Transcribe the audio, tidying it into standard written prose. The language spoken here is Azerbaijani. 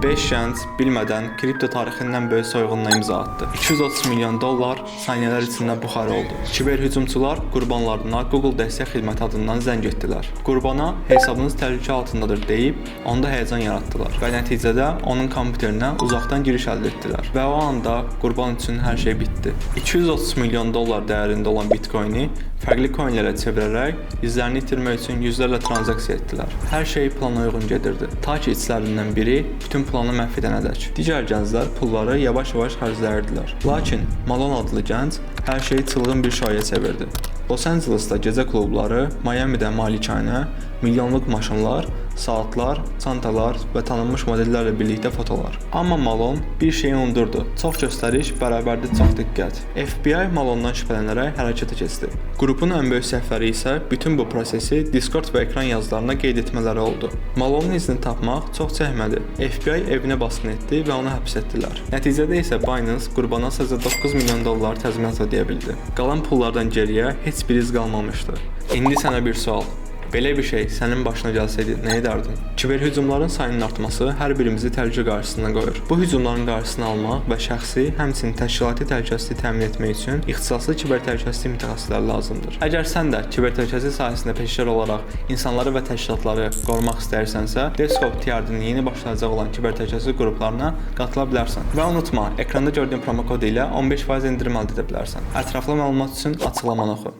5 gənc bilmədən kripto tarixindən böyük soyğununa imza atdı. 230 milyon dollar saniyələr içində buxar oldu. Kiber hücumçular qurbanlarına Google dəstək xidməti adından zəng etdilər. Qurbana hesabınız təhlükə altındadır deyib onda həyəcan yaratdılar və nəticədə onun kompüterinə uzaqdan giriş əldə etdilər. Və o anda qurban üçün hər şey bitdi. 230 milyon dollar dəyərində olan Bitcoin-i fərqli coinlərə çevirərək izlərini itirmək üçün yüzlərlə tranzaksiya etdilər. Hər şey plana uyğun gedirdi. Ta ki içlərindən biri bütün planı məhv edənədək. Digər gənclər pulları yavaş-yavaş xərcləyirdilər. Lakin Malone adlı gənc hər şeyi çılğın bir şoya çevirdi. Los Angeles'da gecə klubları, Miami'də malikanə, milyonluq maşınlar, saatlar, çantalar və tanınmış modellərlə birlikdə fotolar. Amma Malone bir şeyi unudurdu. Çox göstəriş bərabərdə çox diqqət. FBI Malone'dan şübhələnərək hərəkətə keçdi. Qrupun ən böyük səhvləri isə bütün bu prosesi Discord və ekran yazılarına qeyd etmələri oldu. Malone'un izini tapmaq çox çəkmədi. FBI evinə basqın etdi və onu həbs etdilər. Nəticədə isə Binance qurbana sadəcə 9 milyon dollar təzminat ödəyə bildi. Qalan pullardan geriyə heç bir iz qalmamışdı. İndi sənə bir sual. Belə bir şey sənin başına gəlsəydi, nə edərdin? Kiber hücumların sayının artması hər birimizi təhlükə qarşısına qoyur. Bu hücumların qarşısını almaq və şəxsi, həmçinin təşkilati təhlükəsizliyi təmin etmək üçün ixtisaslı kiber təhlükəsizlik mütəxəssisləri lazımdır. Əgər sən də kiber təhlükəsizlik sahəsində peşəkar olaraq insanları və təşkilatları qorumaq istəyirsənsə, Desktop TR'nin yeni başlanacaq olan kiber təhlükəsizlik qruplarına qatıla bilərsən. Və unutma, ekranda gördüyün promo kodu ilə 15% endirim əldə edə bilərsən. Ətraflı məlumat üçün açıqlamanı oxu.